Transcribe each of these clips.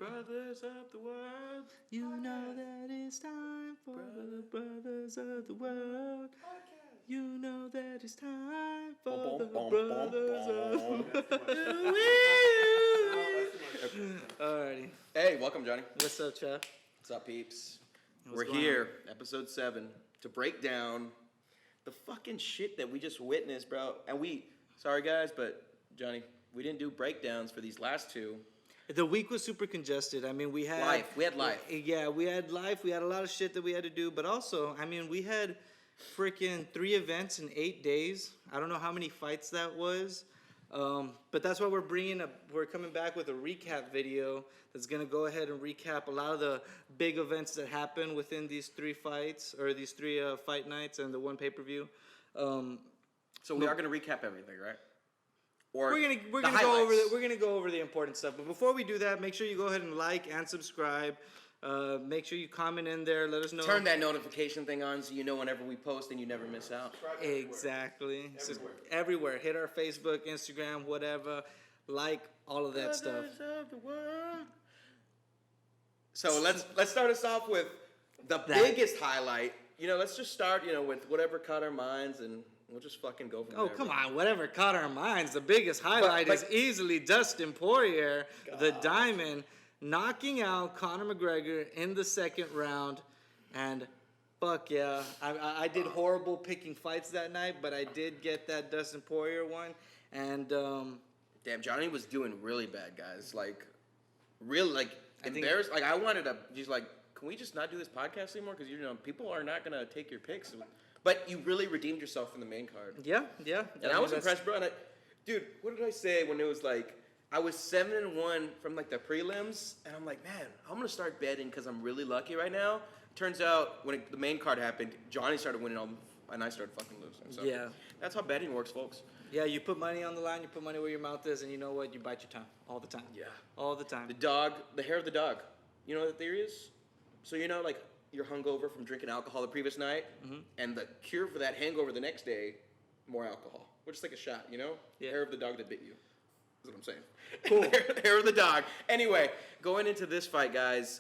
Brothers of the world. You know that it's time for the brothers of the world. You know that it's time for the brothers of the world. Alrighty. Hey, welcome, Johnny. What's up, Chuck? What's up, peeps? What's We're going here, episode 7, to break down the fucking shit that we just witnessed, bro. And sorry guys, but Johnny, we didn't do breakdowns for these last two. The week was super congested. I mean, we had life. We had life. Yeah, we had life. We had a lot of shit that we had to do. But also, I mean, we had freaking 3 events in 8 days. I don't know how many fights that was. But that's why we're coming back with a recap video that's going to go ahead and recap a lot of the big events that happened within these 3 fights, or these 3 fight nights and the 1 pay-per-view. So we are going to recap everything, right? Or we're gonna go over the important stuff. But before we do that, make sure you go ahead and like and subscribe. Make sure you comment in there. Let us know. Turn that notification thing on so you know whenever we post and you never miss out. Exactly. Everywhere. Hit our Facebook, Instagram, whatever. Like all of that stuff. Of the world. So let's start us off with the biggest highlight. Let's just start, with whatever caught our minds, and we'll just fucking go from there. Oh, come on. Whatever caught our minds. The biggest highlight is easily Dustin Poirier, the Diamond, knocking out Conor McGregor in the 2nd round. And fuck yeah. I did horrible picking fights that night, but I did get that Dustin Poirier one. And damn, Johnny was doing really bad, guys. Embarrassed. I wanted to just can we just not do this podcast anymore? Because people are not gonna take your picks. But you really redeemed yourself in the main card. Yeah. And I was impressed, bro. And dude, what did I say when it was I was 7-1 from the prelims, and I'm like, man, I'm gonna start betting because I'm really lucky right now. Turns out when the main card happened, Johnny started winning all, and I started fucking losing. So yeah, that's how betting works, folks. Yeah, you put money on the line, you put money where your mouth is, and you know what? You bite your tongue all the time. Yeah, all the time. The hair of the dog. You know what the theory is? So you're hungover from drinking alcohol the previous night, and the cure for that hangover the next day, more alcohol. Which is like a shot, Yeah. Hair of the dog that bit you. That's what I'm saying. Cool. Hair of the dog. Anyway, going into this fight, guys.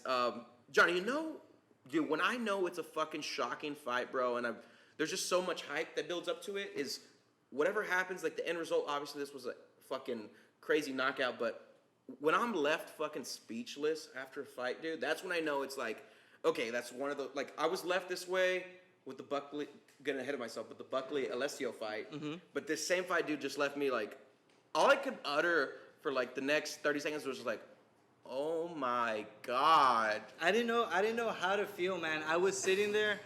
Johnny, dude, when I know it's a fucking shocking fight, bro, and there's just so much hype that builds up to it, is whatever happens, the end result, obviously this was a fucking crazy knockout, but when I'm left fucking speechless after a fight, dude, that's when I know it's okay, that's one of the, I was left this way with the Buckley, getting ahead of myself, with the Buckley-Alessio fight, but this same fight, dude, just left me, all I could utter for, the next 30 seconds was just oh my God. I didn't know how to feel, man. I was sitting there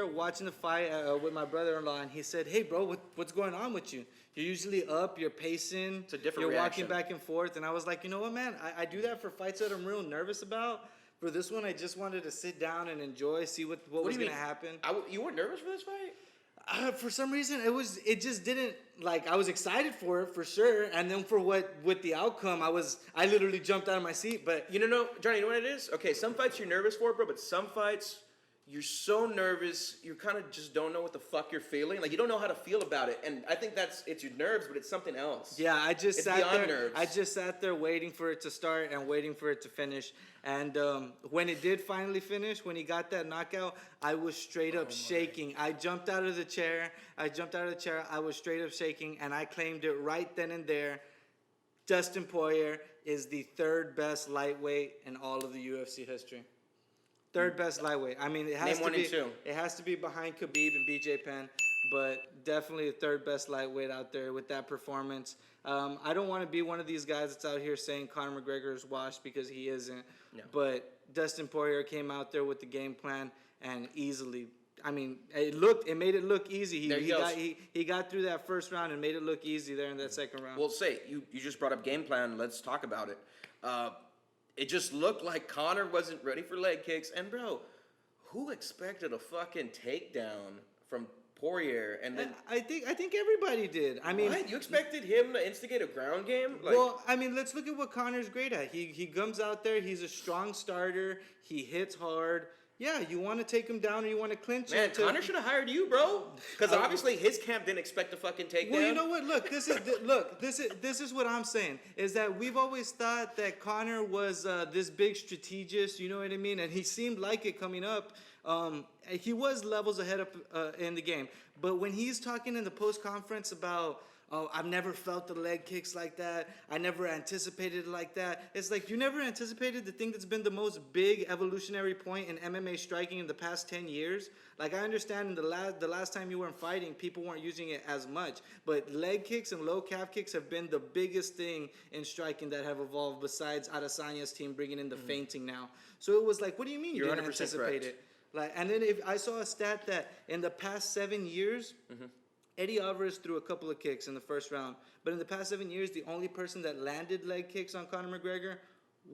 watching the fight with my brother-in-law, and he said, hey, bro, what's going on with you? You're usually up, you're pacing. It's a different You're reaction. walking back and forth. And I was like, you know what, man? I do that for fights that I'm real nervous about. For this one, I just wanted to sit down and enjoy, see what was going to happen. You weren't nervous for this fight? For some reason, it just didn't, I was excited for it, for sure. And then with the outcome, I literally jumped out of my seat. But Johnny, you know what it is? Okay, some fights you're nervous for, bro, but some fights you're so nervous, you kind of just don't know what the fuck you're feeling. You don't know how to feel about it. And I think it's your nerves, but it's something else. Yeah, I just it's sat beyond there. Nerves. I just sat there waiting for it to start and waiting for it to finish. And when it did finally finish, when he got that knockout, I was straight up shaking. I jumped out of the chair. I was straight up shaking, and I claimed it right then and there. Dustin Poirier is the 3rd best lightweight in all of the UFC history. 3rd best lightweight. I mean, it has to be. It has to be behind Khabib and BJ Penn, but definitely the 3rd best lightweight out there with that performance. I don't want to be one of these guys that's out here saying Conor McGregor is washed, because he isn't. No. But Dustin Poirier came out there with the game plan and easily. I mean, it made it look easy. He got through that 1st round and made it look easy there in that 2nd round. Well, you just brought up game plan. Let's talk about it. It just looked like Conor wasn't ready for leg kicks. And, bro, who expected a fucking takedown from Poirier? And then I think everybody did. I mean, what? You expected him to instigate a ground game? Well, I mean, let's look at what Conor's great at. He comes out there. He's a strong starter. He hits hard. Yeah, you want to take him down or you want to clinch Man, it. Conor should have hired you, bro. Because obviously his camp didn't expect a fucking takedown. Well, you know what? Look, this is what I'm saying is that we've always thought that Conor was this big strategist. You know what I mean? And he seemed like it coming up. He was levels ahead up in the game. But when he's talking in the post conference about, oh, I've never felt the leg kicks like that. I never anticipated it like that. It's like you never anticipated the thing that's been the most big evolutionary point in MMA striking in the past 10 years. Like, I understand in the last time you weren't fighting, people weren't using it as much. But leg kicks and low calf kicks have been the biggest thing in striking that have evolved besides Adesanya's team bringing in the feinting now. So it was like, what do you mean you didn't anticipate it? Like, and then if I saw a stat that in the past 7 years, Eddie Alvarez threw a couple of kicks in the first round, but in the past 7 years, the only person that landed leg kicks on Conor McGregor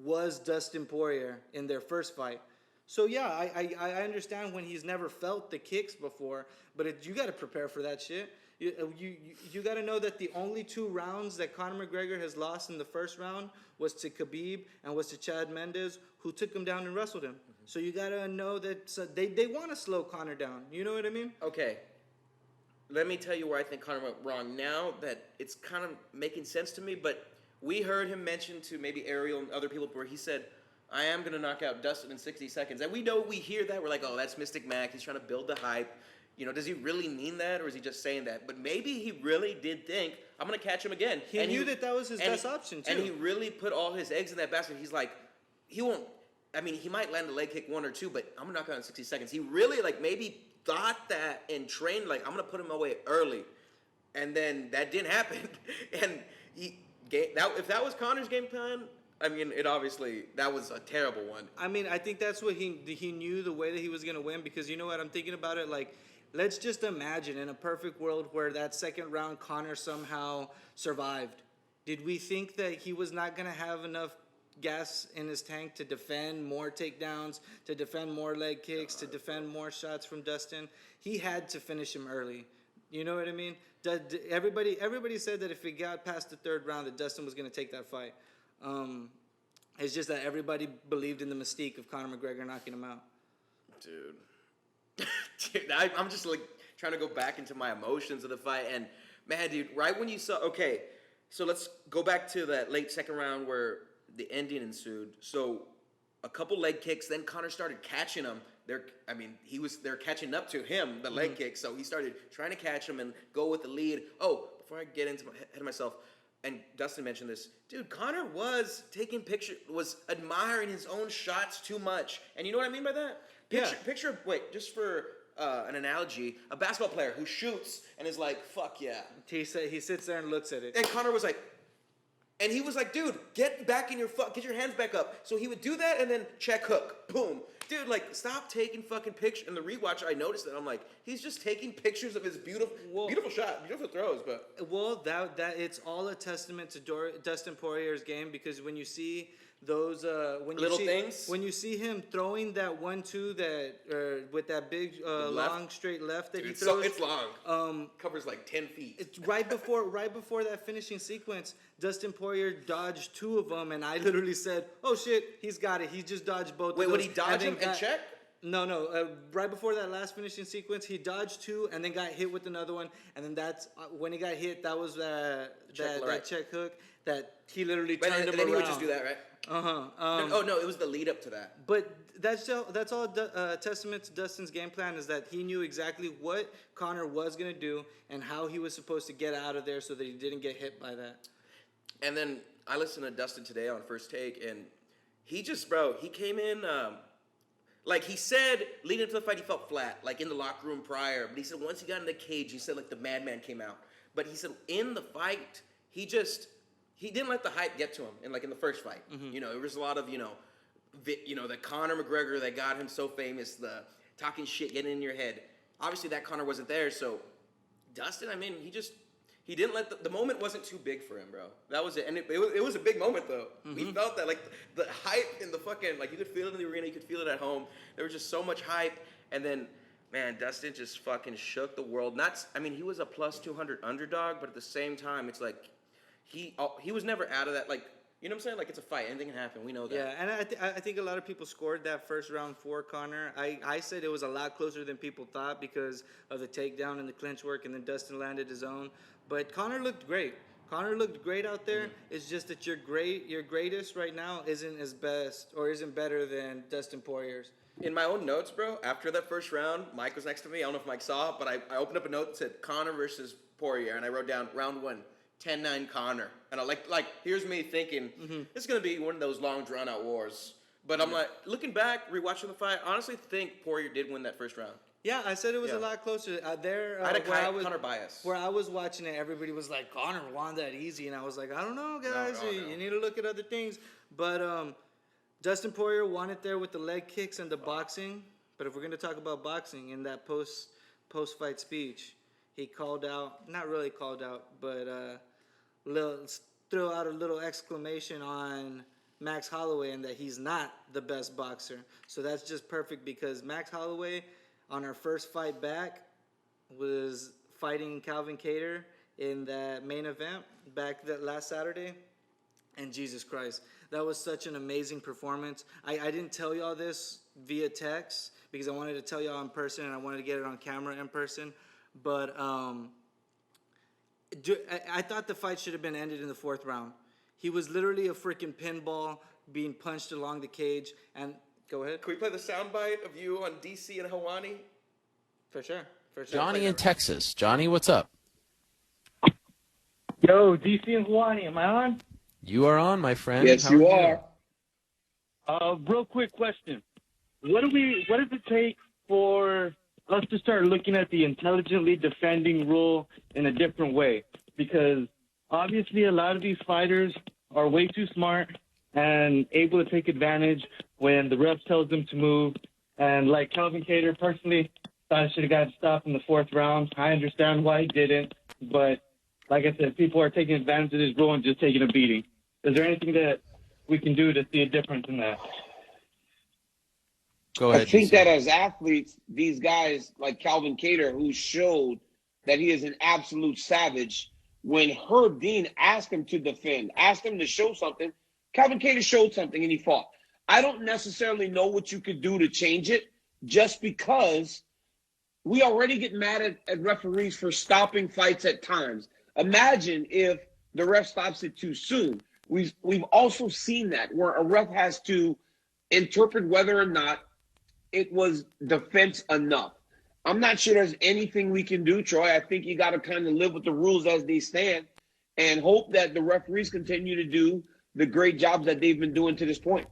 was Dustin Poirier in their first fight. So yeah, I understand when he's never felt the kicks before, but you got to prepare for that shit. You got to know that the only 2 rounds that Conor McGregor has lost in the first round was to Khabib and was to Chad Mendes, who took him down and wrestled him. So you got to know that they want to slow Conor down. You know what I mean? Okay. Let me tell you where I think Conor went wrong. Now that it's kind of making sense to me, but we heard him mention to maybe Ariel and other people where he said, I am going to knock out Dustin in 60 seconds. And we hear that. We're like, oh, that's Mystic Mac. He's trying to build the hype. You know, does he really mean that, or is he just saying that? But maybe he really did think, I'm going to catch him again. He knew that was his best option, too. And he really put all his eggs in that basket. He's like, he might land a leg kick 1 or 2, but I'm going to knock out in 60 seconds. He really, maybe thought that and trained, I'm going to put him away early. And then that didn't happen. And if that was Conor's game plan, that was a terrible one. I think that's what he knew the way that he was going to win, because you know what, I'm thinking about it, let's just imagine in a perfect world where that second round Conor somehow survived. Did we think that he was not going to have enough gas in his tank to defend more takedowns, to defend more leg kicks, to defend more shots from Dustin? He had to finish him early. You know what I mean? Everybody said that if he got past the 3rd round that Dustin was going to take that fight. It's just that everybody believed in the mystique of Conor McGregor knocking him out. Dude, I'm just trying to go back into my emotions of the fight. And man, dude, right when you saw, okay, so let's go back to that late second round where the ending ensued. So a couple leg kicks, then Conor started catching him. They're catching up to him, the leg kick. So he started trying to catch him and go with the lead. Oh, before I get into ahead of myself, and Dustin mentioned this, dude, Conor was taking pictures, was admiring his own shots too much. And you know what I mean by that? Picture, just for an analogy, a basketball player who shoots and is like, fuck yeah. He sits there and looks at it. And Conor was like, and he was like, dude, get your hands back up. So he would do that and then check hook. Boom. Dude, stop taking fucking pictures. In the rewatch, I noticed that. I'm like, he's just taking pictures of his beautiful shot, beautiful throws. But that it's all a testament to Dustin Poirier's game, because when you see those things, when you see him throwing that 1-2 that with that big long straight left that he throws, so it's long. Covers 10 feet. It's right before that finishing sequence. Dustin Poirier dodged 2 of them, and I literally said, "Oh shit, he's got it. He just dodged both." Wait, would he dodge him and check? No. Right before that last finishing sequence, he dodged 2 and then got hit with another one, and then that's when he got hit. That was that check hook that he literally turned him around. Then he would just do that, right? No, it was the lead up to that. But that's all testament to Dustin's game plan, is that he knew exactly what Conor was gonna do and how he was supposed to get out of there so that he didn't get hit by that. And then I listened to Dustin today on First Take, and he came in, he said leading up to the fight he felt flat, in the locker room prior. But he said once he got in the cage, he said the madman came out. But he said in the fight, he didn't let the hype get to him in the first fight. Mm-hmm. There was a lot of the Conor McGregor that got him so famous, the talking shit, getting in your head. Obviously that Conor wasn't there, so Dustin, he didn't let the moment wasn't too big for him, bro. That was it, and it was a big moment though. Mm-hmm. We felt that the hype in the fucking you could feel it in the arena, you could feel it at home. There was just so much hype, and then man, Dustin just fucking shook the world. He was a plus 200 underdog, but at the same time, it's he was never out of that. You know what I'm saying? Like, it's a fight. Anything can happen. We know that. Yeah, and I think a lot of people scored that first round for Conor. I said it was a lot closer than people thought because of the takedown and the clinch work, and then Dustin landed his own. But Conor looked great. Conor looked great out there. It's just that your greatest right now isn't as best or isn't better than Dustin Poirier's. In my own notes, bro, after that first round, Mike was next to me. I don't know if Mike saw it, but I opened up a note that said Conor versus Poirier, and I wrote down round 1, 10-9 Conor. And I like here's me thinking, it's going to be one of those long, drawn-out wars. But I'm like, looking back, rewatching the fight, I honestly think Poirier did win that first round. Yeah, I said it was a lot closer. I had a Conor bias. Where I was watching it, everybody was like, Conor won that easy. And I was like, I don't know, guys. No. You need to look at other things. But Dustin Poirier won it there with the leg kicks and the boxing. But if we're going to talk about boxing, in that post-fight speech, he called out, not really called out, but threw out a little exclamation on Max Holloway and that he's not the best boxer. So that's just perfect because Max Holloway, on our first fight back, was fighting Calvin Kattar in that main event back that last Saturday. And Jesus Christ, that was such an amazing performance. I didn't tell y'all this via text because I wanted to tell y'all in person and I wanted to get it on camera in person. But I thought the fight should have been ended in the 4th round. He was literally a freaking pinball being punched along the cage. And go ahead. Can we play the soundbite of you on DC and Hawani? For sure. Johnny in Texas. Johnny, what's up? Yo, DC and Hawani, am I on? You are on, my friend. Yes, you are. Real quick question. What does it take for us to start looking at the intelligently defending rule in a different way? Because obviously a lot of these fighters are way too smart and able to take advantage when the ref tells them to move. And like Calvin Kattar, personally, thought I should have got stopped in the 4th round. I understand why he didn't. But like I said, people are taking advantage of this rule and just taking a beating. Is there anything that we can do to see a difference in that? Go ahead. I think that as athletes, these guys like Calvin Kattar, who showed that he is an absolute savage, when Herb Dean asked him to defend, asked him to show something, Calvin Kattar showed something and he fought. I don't necessarily know what you could do to change it just because we already get mad at referees for stopping fights at times. Imagine if the ref stops it too soon. We've also seen that where a ref has to interpret whether or not it was defense enough. I'm not sure there's anything we can do, Troy. I think you got to kind of live with the rules as they stand and hope that the referees continue to do the great jobs that they've been doing to this point.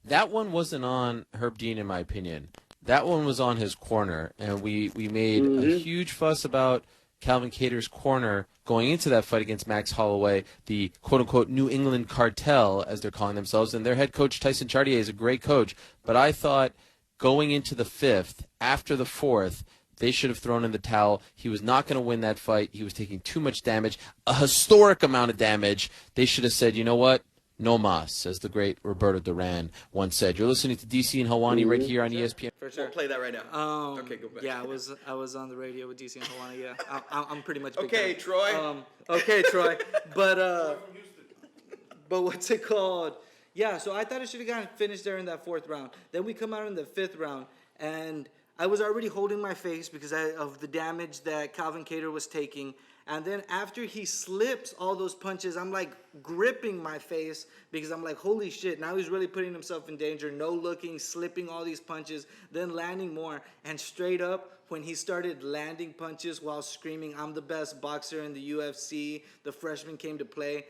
That one wasn't on Herb Dean, in my opinion. That one was on his corner, and we made a huge fuss about Calvin Kattar's corner going into that fight against Max Holloway, the quote-unquote New England cartel, as they're calling themselves. And their head coach, Tyson Chartier, is a great coach. But I thought going into the 5th, after the 4th, they should have thrown in the towel. He was not going to win that fight. He was taking too much damage, a historic amount of damage. They should have said, you know what? No mas, as the great Roberto Duran once said. You're listening to DC and Hawani right here on ESPN. For sure. We'll play that right now. Okay, go back. Yeah, I was on the radio with DC and Hawani. Yeah, I'm pretty much. Okay, Troy. Okay, Troy. But what's it called? Yeah, so I thought it should have gotten finished there in that 4th round. Then we come out in the 5th round, and I was already holding my face because of the damage that Calvin Kattar was taking. And then after he slips all those punches, I'm like gripping my face because I'm like, holy shit, now he's really putting himself in danger. No looking, slipping all these punches, then landing more. And straight up, when he started landing punches while screaming, I'm the best boxer in the UFC, the freshman came to play,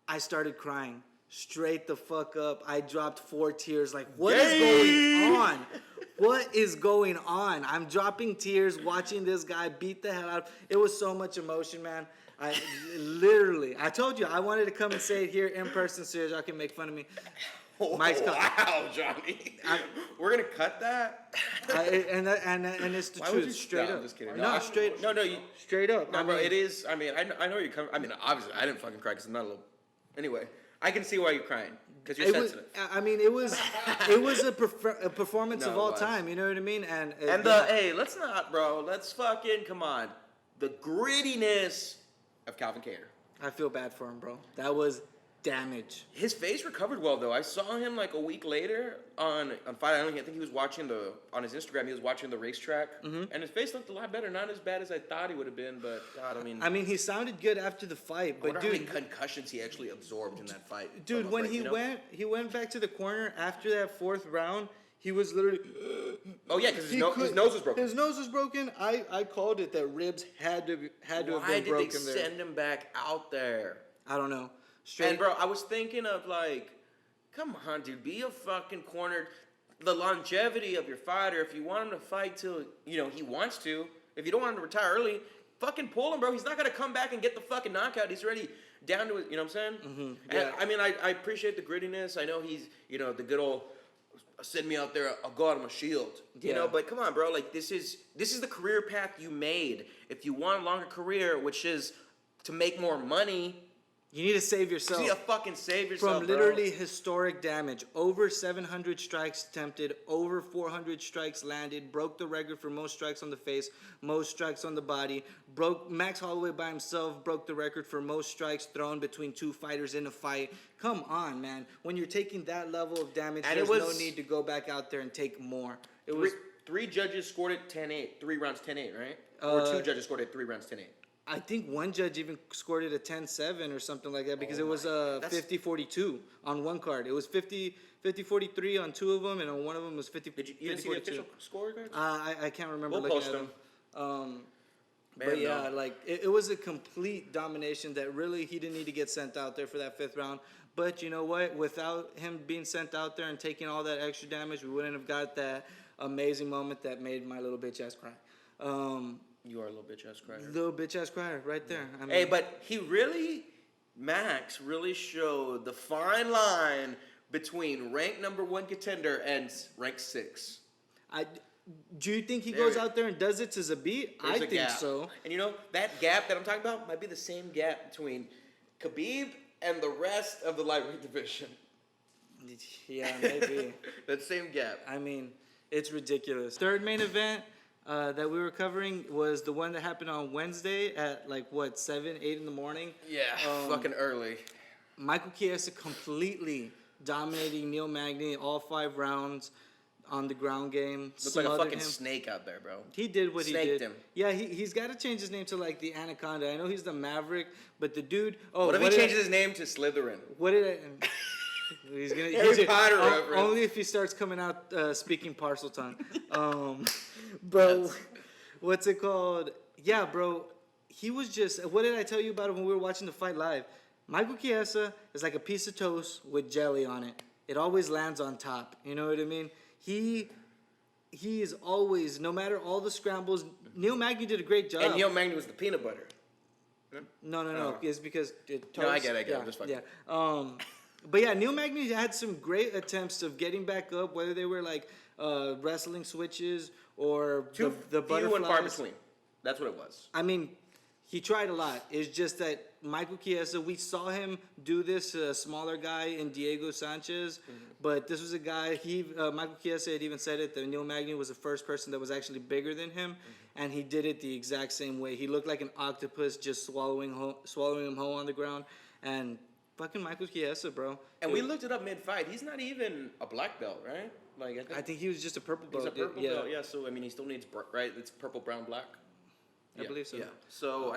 I started crying. Straight the fuck up. I dropped 4 tears. Like, what is going on? What is going on? I'm dropping tears watching this guy beat the hell out. It was so much emotion, man. I told you, I wanted to come and say it here in person so y'all can make fun of me. Mike's wow, Johnny. We're going to cut that? And it's the Why truth. would you, straight no, up. I'm just kidding. No, straight. No, straight up. No, bro, it is. I mean, I know you're coming. I mean, obviously, I didn't fucking cry because I'm not a little. Anyway, I can see why you're crying because you're sensitive. It was a performance of all time. You know what I mean? And hey, let's not, bro. Let's fucking come on. The grittiness of Calvin Kattar. I feel bad for him, bro. That was damage. His face recovered well though. I saw him like a week later on Fight Island. I think he was watching on his Instagram. He was watching the racetrack, and his face looked a lot better. Not as bad as I thought he would have been, but God, I mean, he sounded good after the fight. I But wonder how many dude, concussions he actually absorbed in that fight. dude, from a when break, he you know? he went back to the corner after that 4th round. He was literally. Oh yeah, because his nose was broken. His nose was broken. I called it that ribs had to have been Why did broken they there. send him back out there? I don't know. And bro, I was thinking of like, come on, dude, be a fucking corner. The longevity of your fighter. If you want him to fight till he wants to. If you don't want him to retire early, fucking pull him, bro. He's not gonna come back and get the fucking knockout. He's already down to it. You know what I'm saying? Mm-hmm. And, Yeah. I mean, I appreciate the grittiness. I know he's the good old. Send me out there, I'll go out on my shield. Yeah. But come on, bro. Like this is the career path you made. If you want a longer career, which is to make more money, You need to save yourself. you need to fucking save yourself, From bro. literally historic damage. Over 700 strikes attempted, over 400 strikes landed, broke the record for most strikes on the face, most strikes on the body. Max Holloway by himself broke the record for most strikes thrown between two fighters in a fight. Come on, man. When you're taking that level of damage, And there's it no was- need to go back out there and take more. It was Three judges scored it 10-8. 3 rounds 10-8, right? Or 2 judges scored it 3 rounds 10-8. I think one judge even scored it a 10-7 or something like that because it was That's- 50-42 on one card. It was 50-43 on 2 of them, and on one of them was 50. You didn't see the official score card? I can't remember We'll looking post at them. them. Man, But yeah, no. like it was a complete domination that really he didn't need to get sent out there for that 5th round. But you know what? Without him being sent out there and taking all that extra damage, we wouldn't have got that amazing moment that made my little bitch ass cry. You are a little bitch ass crier. Little bitch ass crier right there. I mean, Hey, but Max really showed the fine line between rank number 1 contender and rank 6. Do you think he There goes it- out there and does it to Zabit? I There's a think gap. so. And that gap that I'm talking about might be the same gap between Khabib and the rest of the lightweight division. Yeah, maybe. That same gap. I mean, it's ridiculous. Third main event that we were covering was the one that happened on Wednesday at 7, 8 in the morning. Yeah, fucking early. Michael Chiesa completely dominating Neil Magny all 5 rounds on the ground game. Looks like a smothered fucking him. snake out there, bro. He did what Snaked he did. him. Yeah, he's got to change his name to the Anaconda. I know he's the Maverick, but the dude. What if he changes his name to Slytherin? What did I? He's gonna. Harry Potter reference. Only if he starts coming out speaking parcel tongue. Bro, what's it called? Yeah, bro. He was just. What did I tell you about it when we were watching the fight live? Michael Chiesa is like a piece of toast with jelly on it. It always lands on top. You know what I mean? He is always, no matter all the scrambles. Neil Magny did a great job. And Neil Magny was the peanut butter. No. Oh. It's because it No, I toast. get it. Yeah, I'm just fucking. yeah. But yeah, Neil Magny had some great attempts of getting back up, whether they were wrestling switches or Too the few and butterflies. far between. That's what it was. I mean, he tried a lot. It's just that Michael Chiesa, we saw him do this to a smaller guy in Diego Sanchez, but this was a guy, Michael Chiesa had even said it, that Neil Magny was the first person that was actually bigger than him, and he did it the exact same way. He looked like an octopus just swallowing him whole on the ground, and fucking Michael Chiesa, bro. And we looked it up mid-fight. He's not even a black belt, right? I think he was just a purple he's belt. a purple belt. Yeah, so, I mean, he still needs, right? It's purple, brown, black. I believe so. Yeah. So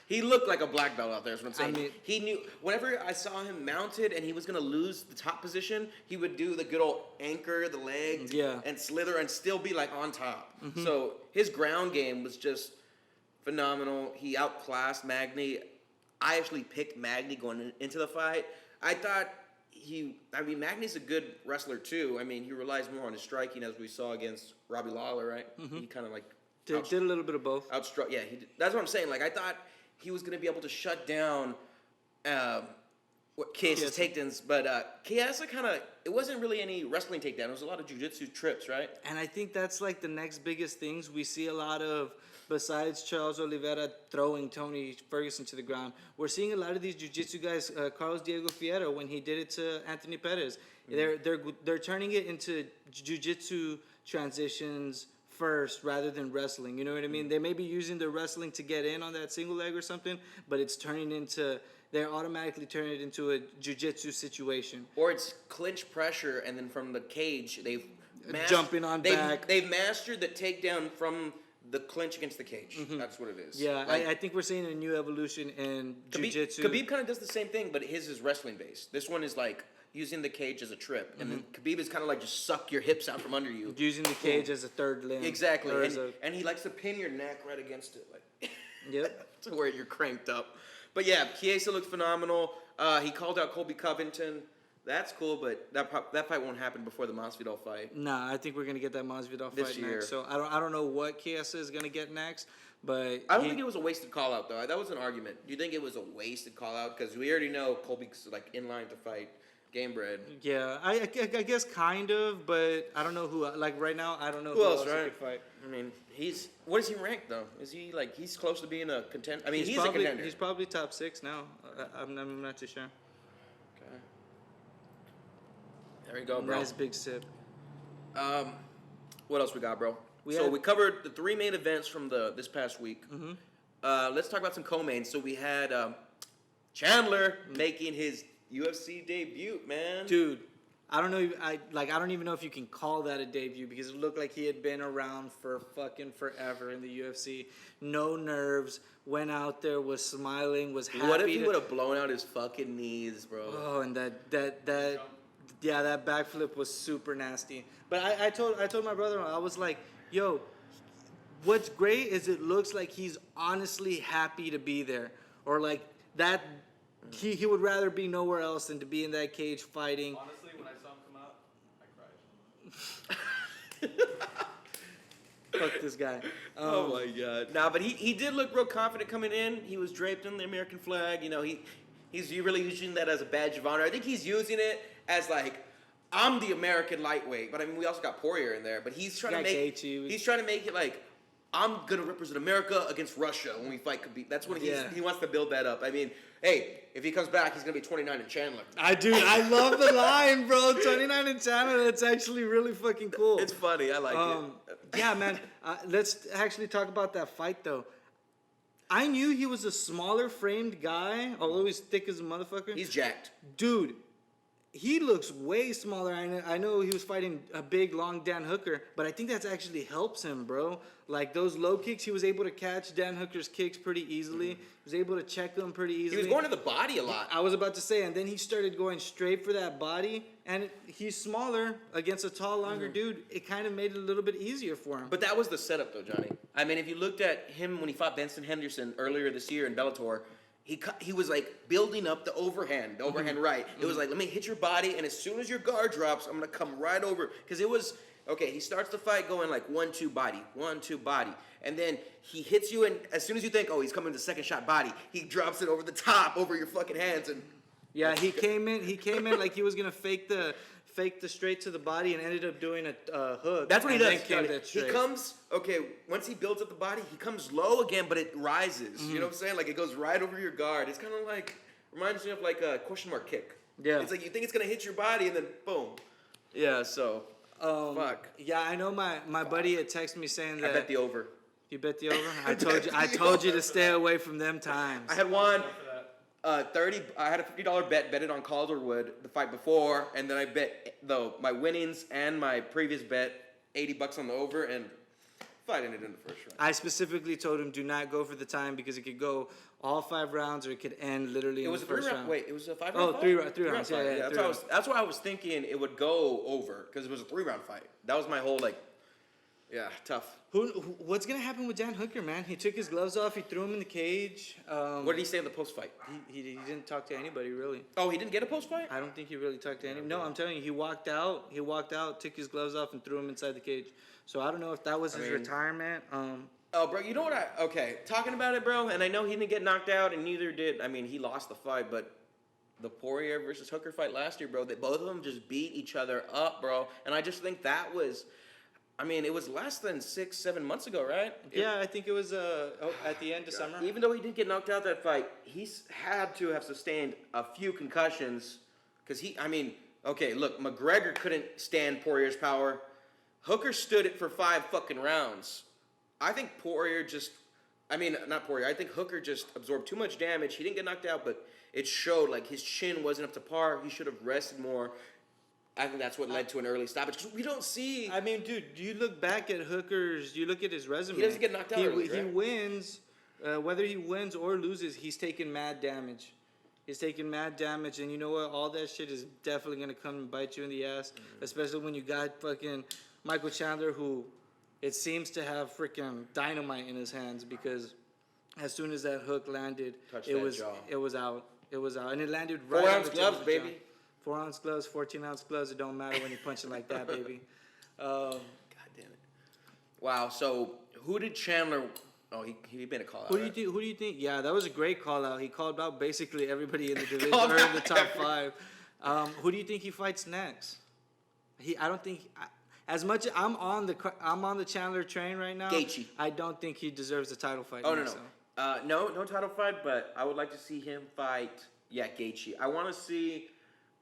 he looked like a black belt out there. Is what I'm saying. I mean- he knew. Whenever I saw him mounted and he was gonna lose the top position, he would do the good old anchor, the leg, Yeah. and slither and still be on top. So his ground game was just phenomenal. He outclassed Magny. I actually picked Magny going into the fight. I thought Magny's a good wrestler too. I mean, he relies more on his striking, as we saw against Robbie Lawler, right? He kind of Did a little bit of both. outstruck. Yeah, that's what I'm saying. I thought he was gonna be able to shut down Chiesa's takedowns, but Chiesa it wasn't really any wrestling takedown. It was a lot of jiu-jitsu trips, right? And I think that's the next biggest things we see a lot of. Besides Charles Oliveira throwing Tony Ferguson to the ground, we're seeing a lot of these jiu-jitsu guys. Carlos Diego Fierro, when he did it to Anthony Perez, they're turning it into jiu-jitsu transitions first rather than wrestling. You know what I mean? They may be using the wrestling to get in on that single leg or something, but it's turning into they automatically turn it into a jiu-jitsu situation. Or it's clinch pressure, and then from the cage, they've Jumping on back. They've mastered the takedown from the clinch against the cage. That's what it is. Yeah, Like, I think we're seeing a new evolution in jiu-jitsu. Khabib kind of does the same thing, but his is wrestling based. This one is like using the cage as a trip, and then Khabib is kind of like just suck your hips out from under you. Using the cage as a third limb. Exactly, Or and he likes to pin your neck right against it, like Yep. to where you're cranked up. But yeah, Chiesa looked phenomenal. He called out Colby Covington. That's cool, but that fight won't happen before the Masvidal fight. Nah, I think we're gonna get that Masvidal This fight year. next. So I don't know what Chiesa is gonna get next, but I don't think it was a wasted call out though. That was an argument. Do you think it was a wasted call out? Because we already know Colby's like in line to fight Gamebred. Yeah, I guess kind of, but I don't know who. Like right now, I don't know Who else, he right? could fight. I mean, what is he ranked though? Is he like he's close to being a contender? I mean, he's probably, a contender. He's probably top 6 now. I'm not too sure. Okay. There we go, bro. Nice big sip. What else we got, bro? We covered the 3 main events from this past week. Let's talk about some co-mains. So we had Chandler making his UFC debut, man. Dude, I don't know. I don't even know if you can call that a debut because it looked like he had been around for fucking forever in the UFC. No nerves. Went out there, was smiling, was happy. What if he would have blown out his fucking knees, bro? Oh, and that backflip was super nasty. But I told my brother, I was like, yo, what's great is it looks like he's honestly happy to be there, or like that. He would rather be nowhere else than to be in that cage fighting. Honestly, when I saw him come out, I cried. Fuck this guy. Oh my god. Nah, but he did look real confident coming in. He was draped in the American flag. You know, he's really using that as a badge of honor. I think he's using it as like, I'm the American lightweight. But I mean, we also got Poirier in there. But he's trying to make it like, I'm gonna represent America against Russia when we fight Khabib. That's what he wants to build that up. I mean, hey, if he comes back, he's gonna be 29 in Chandler. I love the line, bro. 29 in Chandler. That's actually really fucking cool. It's funny. I like it. Yeah, man. Let's actually talk about that fight, though. I knew he was a smaller framed guy, although he's thick as a motherfucker. He's jacked. Dude, he looks way smaller. I know he was fighting a big, long Dan Hooker, but I think that actually helps him, bro. Like, those low kicks, he was able to catch Dan Hooker's kicks pretty easily. He was able to check them pretty easily. He was going to the body a lot. I was about to say, and then he started going straight for that body, and he's smaller against a tall, longer dude. It kind of made it a little bit easier for him. But that was the setup, though, Johnny. I mean, if you looked at him when he fought Benson Henderson earlier this year in Bellator, he was like building up the overhand right. It was like, let me hit your body, and as soon as your guard drops, I'm gonna come right over. Because it was okay. He starts the fight going like 1-2 body, 1-2 body, and then he hits you, and as soon as you think, oh, he's coming to second shot body, he drops it over the top, over your fucking hands, and yeah, he came in like he was gonna fake the straight to the body and ended up doing a hook. that's what he does. He He comes, okay, once he builds up the body, he comes low again, but it rises. You know what I'm saying? Like, it goes right over your guard. It's kind of like, reminds me of like a question mark kick. Yeah. It's like you think it's going to hit your body, and then boom. Yeah, so, fuck. Yeah, I know my buddy had texted me saying that. I bet the over. You bet the over? I told you to stay away from them times. I had one. I had a $50 bet it on Calderwood the fight before, and then I bet my winnings and my previous bet $80 on the over, and fight ended in the first round. I specifically told him do not go for the time because it could go all 5 rounds or it could end literally in the first round. Wait, it was a 5 round Oh, fight? 3 rounds. Fight. Yeah, that's why I was thinking it would go over, because it was a 3-round fight. That was my whole tough. What's gonna happen with Dan Hooker, man? He took his gloves off. He threw him in the cage. What did he say in the post fight? He didn't talk to anybody really. Oh, he didn't get a post fight? I don't think he really talked to anybody. No, I'm telling you, he walked out. He walked out, took his gloves off, and threw him inside the cage. So I don't know if that was his retirement. Oh, bro, you know what okay, talking about it, bro, and I know he didn't get knocked out, and neither did, he lost the fight, but the Poirier versus Hooker fight last year, bro, both of them just beat each other up, bro, and I just think that was, it was less than 6-7 months ago, right? Yeah, I think it was at the end of summer. Even though he didn't get knocked out that fight, he's had to have sustained a few concussions, because okay, look, McGregor couldn't stand Poirier's power. Hooker stood it for 5 fucking rounds. I think not Poirier, I think Hooker just absorbed too much damage. He didn't get knocked out, but it showed like his chin wasn't up to par. He should have rested more. I think that's what led to an early stoppage. 'Cause we don't see. I mean, dude, you look back at Hooker's, you look at his resume. He doesn't get knocked out early, He right? wins, whether he wins or loses, he's taking mad damage. He's taking mad damage, and you know what? All that shit is definitely going to come and bite you in the ass, especially when you got fucking Michael Chandler, who it seems to have freaking dynamite in his hands, because as soon as that hook landed, Touched it that was jaw. it was out. It was out, and it landed right 4 on ounce the tip of gloves, the jaw. baby. 4 ounce gloves, 14 ounce gloves. It don't matter when you're punching like that, baby. God damn it! Wow. So who did Chandler? Oh, he made a call out. Who do you right? think? Who do you think? Yeah, that was a great call out. He called out basically everybody in the division Called or in out the top five. Who do you think he fights next? I don't think. As much I'm on the Chandler train right now. Gaethje. I don't think he deserves a title fight. Oh no next, no. so. No title fight, but I would like to see him fight. Yeah, Gaethje. I want to see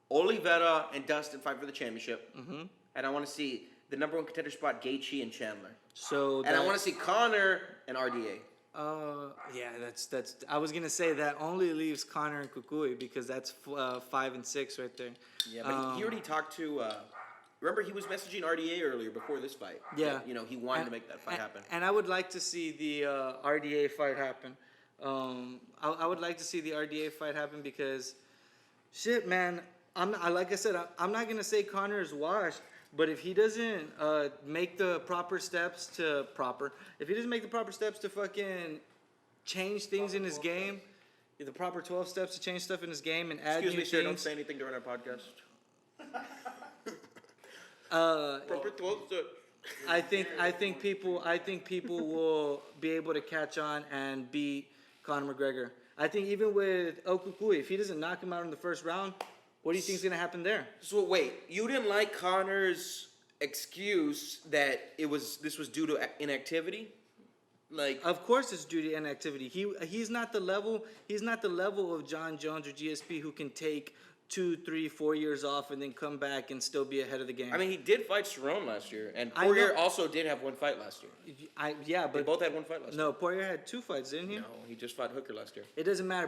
Oliveira and Dustin fight for the championship, and I want to see the number one contender spot Gaethje and Chandler, So and I want to see Conor and RDA. yeah, that's. I was gonna say that only leaves Conor and Kukui, because that's 5 and 6 right there. Yeah, but he already talked to. Remember, he was messaging RDA earlier before this fight. Yeah. That, he wanted to make that fight happen. And I would like to see the RDA fight happen. I would like to see the RDA fight happen because, shit, man. Like I said, I'm not gonna say Conor is washed, but if he doesn't make the proper steps to fucking change things in his game, the proper 12 steps to change stuff in his game and add Excuse new me, sir. Don't things. say anything during our podcast. Uh, Proper 12 steps. I think people will be able to catch on and beat Conor McGregor. I think even with Okukui, if he doesn't knock him out in the first round, what do you think is gonna happen there? So wait, you didn't like Conor's excuse that this was due to inactivity? Like, Of course, it's due to inactivity. He's not the level of John Jones or GSP who can take 2, 3, 4 years off and then come back and still be ahead of the game. I mean, he did fight Cerrone last year, and I Poirier know. also did have one fight last year. Yeah, They but both had one fight last year. no, Poirier had 2 fights, didn't he? No, he just fought Hooker last year. It doesn't matter.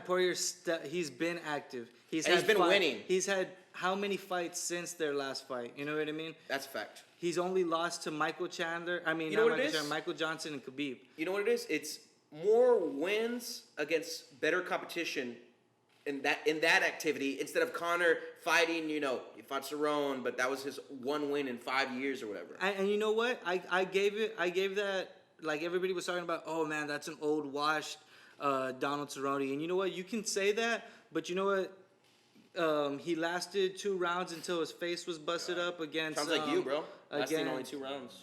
He's been active. And he's been winning. He's had how many fights since their last fight? You know what I mean? That's a fact. He's only lost to Michael Chandler. I mean, You know not what it Michael is? Chandler, Michael Johnson and Khabib. You know what it is? It's more wins against better competition in that activity instead of Conor fighting. He fought Cerrone, but that was his one win in 5 years or whatever. And you know what? I gave that, like everybody was talking about, oh man, that's an old washed Donald Cerrone. And you know what? You can say that, but you know what? He lasted 2 rounds until his face was busted up against. Sounds like you, bro. Lasting again- only 2 rounds.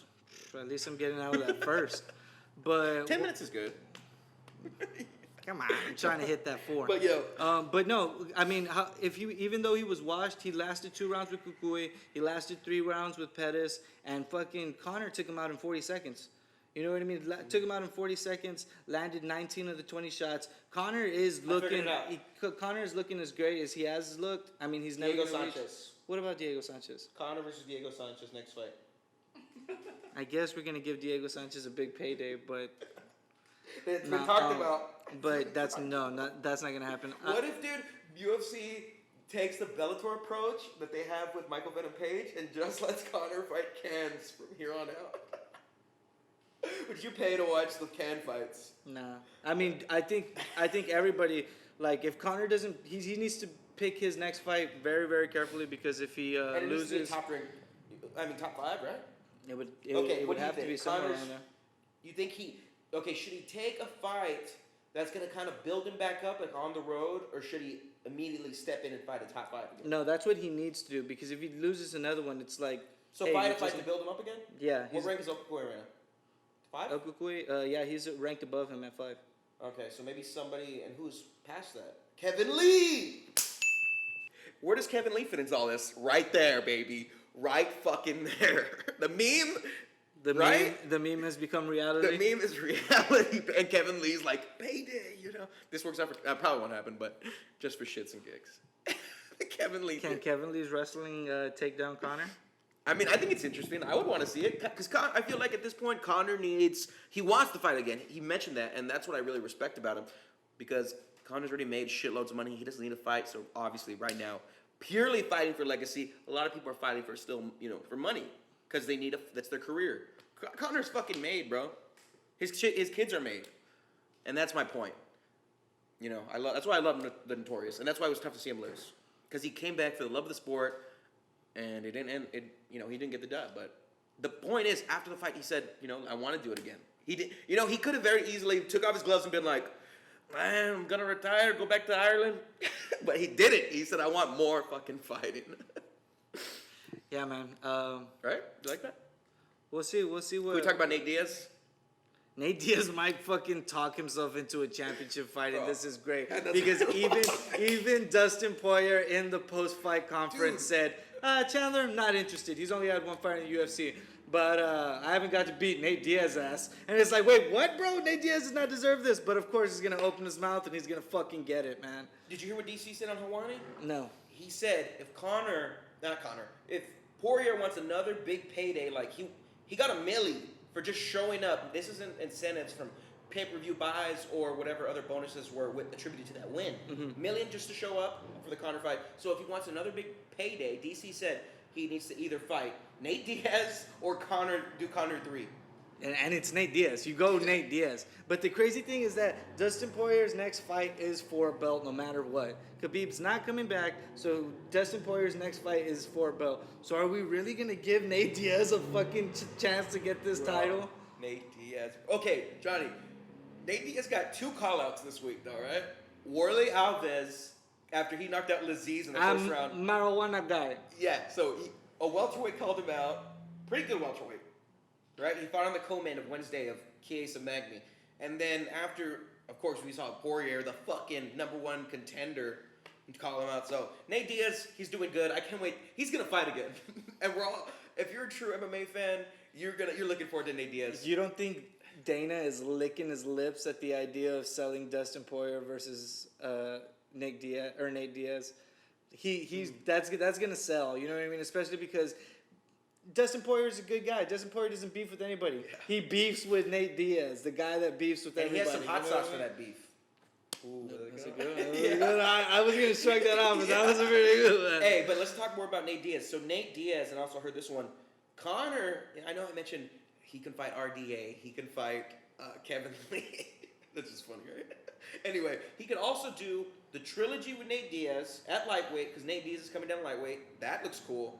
At least I'm getting out of that first. But 10 minutes is good. come on, I'm trying to hit that 4. But yo, But no, I mean, even though he was washed, he lasted 2 rounds with Kukui, he lasted 3 rounds with Pettis, and fucking Conor took him out in 40 seconds. You know what I mean? Took him out in 40 seconds, landed 19 of the 20 shots. Conor is looking. Conor is looking as great as he has looked. I mean, he's never Diego gonna reach- Sanchez. What about Diego Sanchez? Conor versus Diego Sanchez next fight. I guess we're gonna give Diego Sanchez a big payday, but It's Nah, been talked about. but that's not gonna happen. What if, dude, UFC takes the Bellator approach that they have with Michael Venom Page and just lets Conor fight cans from here on out? Would you pay to watch the can fights? Nah, I mean, I think everybody, like, if Conor doesn't, he needs to pick his next fight very, very carefully, because if he And it needs to be loses, top 5, right? it would Okay, it what would do you have to think? be somewhere Conor's- around there. You think should he take a fight that's going to kind of build him back up, like on the road, or should he immediately step in and fight a top 5 again? No, that's what he needs to do, because if he loses another one, it's like, So hey, fight you a fight just- to build him up again? yeah, What he's rank is Okukui right now? 5? Okukui, yeah, he's ranked above him at 5. Okay, so maybe somebody, and who's past that? Kevin Lee! Where does Kevin Lee fit into all this? Right there, baby. Right fucking there. The meme, right? The meme has become The reality. meme is reality, and Kevin Lee's like, payday, This works out for, probably won't happen, but just for shits and gigs. Kevin Lee. Can Kevin Lee's wrestling take down Conor? I mean, I think it's interesting. I would want to see it because I feel like at this point, Conor he wants to fight again. He mentioned that, and that's what I really respect about him because Conor's already made shitloads of money. He doesn't need to fight. So obviously, right now, purely fighting for legacy. A lot of people are fighting for still, for money because they need that's their career. Conor's fucking made, bro. His kids are made, and that's my point. That's why I love the Notorious, and that's why it was tough to see him lose because he came back for the love of the sport, and it didn't end. He didn't get the dub. But the point is, after the fight, he said, I want to do it again. He did. He could have very easily took off his gloves and been like, man, I'm gonna retire, go back to Ireland. But he didn't. He said, I want more fucking fighting. Yeah, man. Right? You like that? We'll see what. Can we talk about Nate Diaz? Nate Diaz might fucking talk himself into a championship fight, and this is great Yeah, because even Dustin Poirier in the post-fight conference said, Chandler, I'm not interested. He's only had one fight in the UFC, but I haven't got to beat Nate Diaz's ass. And it's like, wait, what, bro? Nate Diaz does not deserve this. But of course, he's gonna open his mouth and he's gonna fucking get it, man. Did you hear what DC said on Hawaii? No. He said if if Poirier wants another big payday, like he got $1 million for just showing up. This isn't incentives from pay-per-view buys or whatever other bonuses were attributed to that win. $1 million just to show up for the Conor fight. So if he wants another big payday, DC said he needs to either fight Nate Diaz or do Conor 3. And it's Nate Diaz. You go Nate Diaz. But the crazy thing is that Dustin Poirier's next fight is for a belt no matter what. Khabib's not coming back, so Dustin Poirier's next fight is for a belt. So are we really going to give Nate Diaz a fucking chance to get this title? Nate Diaz. Okay, Johnny. Nate Diaz got 2 call-outs this week, though, right? Warley Alves, after he knocked out Laziz in the first round. Marijuana guy. Yeah, so a welterweight called him out. Pretty good welterweight. Right? He fought on the co-main of Wednesday of Chiesa and Magny. And then after, of course, we saw Poirier, the fucking #1 contender, call him out. So Nate Diaz, he's doing good. I can't wait. He's gonna fight again. And we're all, if you're a true MMA fan, you're looking forward to Nate Diaz. You don't think Dana is licking his lips at the idea of selling Dustin Poirier versus Nate Diaz? That's gonna sell. You know what I mean? Especially because Dustin Poirier is a good guy. Dustin Poirier doesn't beef with anybody. Yeah. He beefs with Nate Diaz, the guy that beefs with everybody. And he has some hot sauce for that beef. Ooh, that's a good one. I was going to shrug that off, but that was a pretty good one. Hey, but let's talk more about Nate Diaz. So Nate Diaz, and I also heard this one, Conor, I know I mentioned he can fight RDA. He can fight Kevin Lee. That's just funny, right? Anyway, he could also do the trilogy with Nate Diaz at lightweight, because Nate Diaz is coming down lightweight. That looks cool.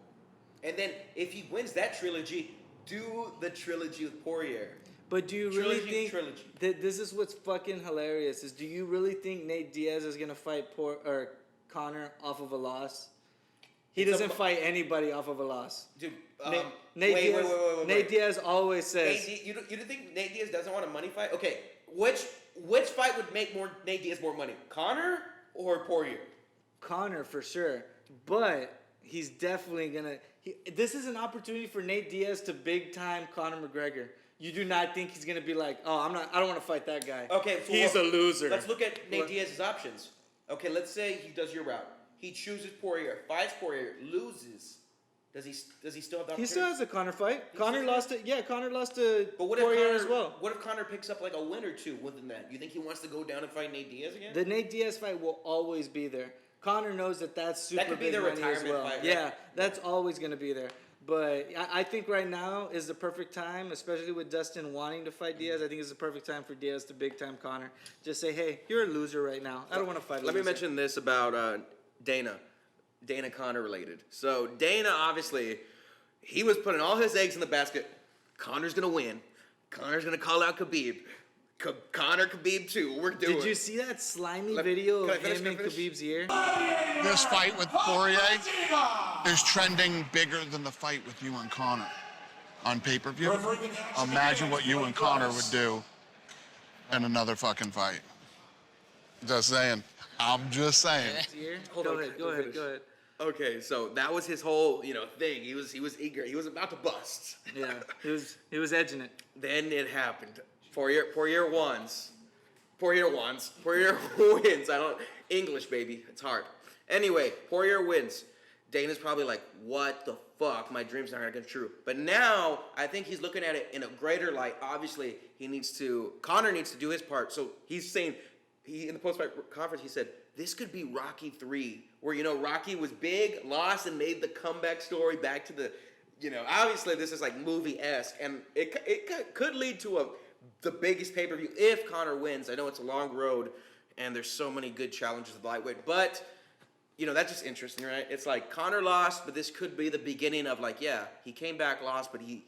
And then if he wins that trilogy, do the trilogy with Poirier. But do you really think that this is what's fucking hilarious? Is do you really think Nate Diaz is gonna fight Conor off of a loss? He doesn't fight anybody off of a loss. Dude, Nate Diaz always says. You don't think Nate Diaz doesn't want a money fight? Okay, which fight would make Nate Diaz more money, Conor or Poirier? Conor for sure, but he's definitely gonna. This is an opportunity for Nate Diaz to big time Conor McGregor. You do not think he's gonna be like, I don't want to fight that guy. Okay, so he's a loser. Let's look at Nate Diaz's options. Okay, let's say he does your route. He chooses Poirier, fights Poirier, loses. Does he still have the opportunity? He still has a Conor fight. Conor lost to but what Poirier if as well. What if Conor picks up like a win or two within that? You think he wants to go down and fight Nate Diaz again? The Nate Diaz fight will always be there. Conor knows that's super that could be big their money retirement as well. fight, right? Yeah, that's always going to be there. But I think right now is the perfect time, especially with Dustin wanting to fight Diaz. I think it's the perfect time for Diaz to big time Conor. Just say, hey, you're a loser right now. I don't want to fight a loser. Let me mention this about Dana Conor related. So Dana, obviously, he was putting all his eggs in the basket. Conor's going to win. Conor's going to call out Khabib. Conor Khabib too. We're doing. Did you see that slimy video of him in Khabib's ear? This fight with Poirier is trending bigger than the fight with you and Conor on pay-per-view. Imagine what you and Conor would do in another fucking fight. Just saying. I'm just saying. Go ahead. Okay, so that was his whole, thing. He was eager. He was about to bust. Yeah, he was edging it. Then it happened. Poirier wins. Poirier wins. English, baby. It's hard. Anyway, Poirier wins. Dana's probably like, what the fuck? My dream's not gonna come true. But now, I think he's looking at it in a greater light. Obviously, Conor needs to do his part. So he's saying, in the post-fight conference, he said, this could be Rocky 3, where, Rocky was big, lost, and made the comeback story back to the, obviously this is like movie-esque, and it could lead to the biggest pay-per-view if Conor wins. I know it's a long road, and there's so many good challenges at the lightweight, but, that's just interesting, right? It's like Conor lost, but this could be the beginning of like, yeah, he came back, lost, but he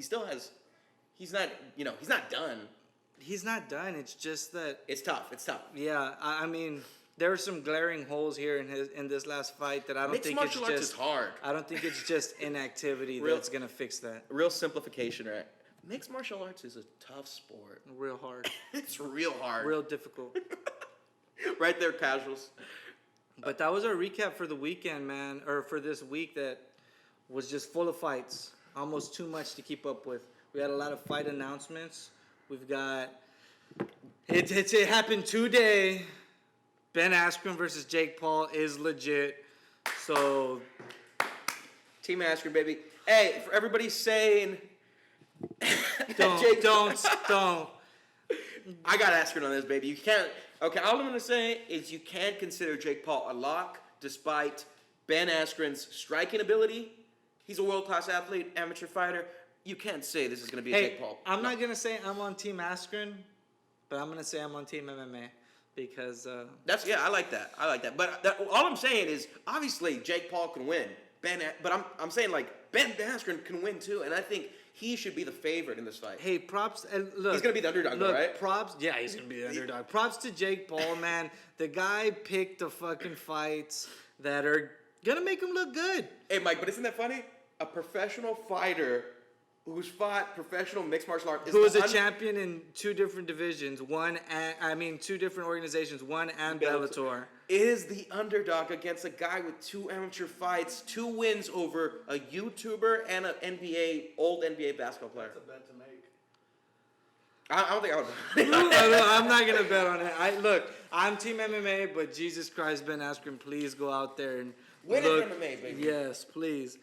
still has, he's not done. He's not done. It's just that it's tough. Yeah, I mean, there are some glaring holes here in this last fight that I don't think it's just. Mixed martial arts is hard. I don't think it's just inactivity that's gonna fix that. Real simplification, right? Mixed martial arts is a tough sport. Real hard. It's real hard. Real difficult. Right there, casuals. But that was our recap for the weekend, man, or for this week that was just full of fights. Almost too much to keep up with. We had a lot of fight announcements. We've got it happened today. Ben Askren versus Jake Paul is legit. So Team Askren, baby. Hey, for everybody saying don't. I got Askren on this, baby. You can't. Okay, all I'm gonna say is you can't consider Jake Paul a lock despite Ben Askren's striking ability. He's a world-class athlete, amateur fighter. You can't say this is going to be a Jake Paul. I'm not going to say I'm on Team Askren, but I'm going to say I'm on Team MMA because... I like that. But all I'm saying is, obviously, Jake Paul can win. But I'm saying, like, Ben Askren can win, too. And I think he should be the favorite in this fight. Hey, props... look, he's going to be the underdog, right? Props... Yeah, he's going to be the underdog. Props to Jake Paul, man. The guy picked the fucking fights that are going to make him look good. Hey, Mike, but isn't that funny? A professional fighter... who's fought professional mixed martial arts. Who is a champion in two different divisions, two different organizations, one and Bellator. Is the underdog against a guy with 2 amateur fights, 2 wins over a YouTuber and an old NBA basketball player. That's a bet to make. I don't think I would. No, I'm not going to bet on it. Look, I'm Team MMA, but Jesus Christ, Ben Askren, please go out there and win MMA, baby. Yes, please.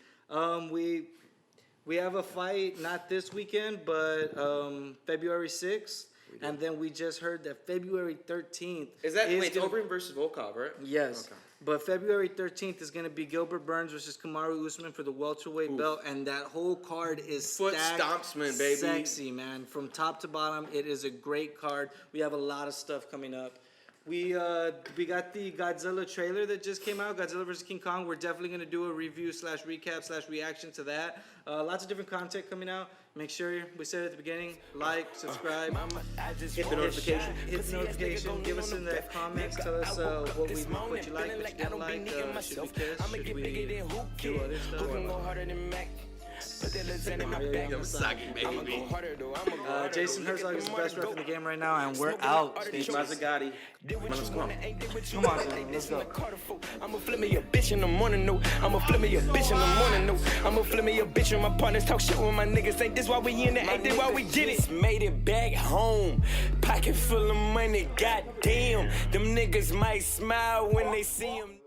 We have a fight, not this weekend, but February 6th. And then we just heard that February 13th. It's Overeem versus Volkov, right? Yes. Okay. But February 13th is going to be Gilbert Burns versus Kamaru Usman for the welterweight belt. And that whole card is stompsman, baby. Sexy, man. From top to bottom, it is a great card. We have a lot of stuff coming up. We got the Godzilla trailer that just came out, Godzilla vs. King Kong. We're definitely going to do a review / recap / reaction to that. Lots of different content coming out. Make sure, we said at the beginning, like, subscribe, hit the notification. Give us in the comments, tell us what you like, what you didn't like, should we kiss, should we do other stuff. I'm sucking, baby. Jason Herzog is the best ref in the game right now, and we're out. Steve Mazzagatti. Come on, let's go. I'ma flip me a bitch in the morning, no. I'ma flip me a bitch in the morning, no. I'ma flip me a bitch when my partners talk shit with my niggas. Ain't this why we in it? Ain't this why we get it? Made it back home. Pocket full of money, goddamn. Them niggas might smile when they see him.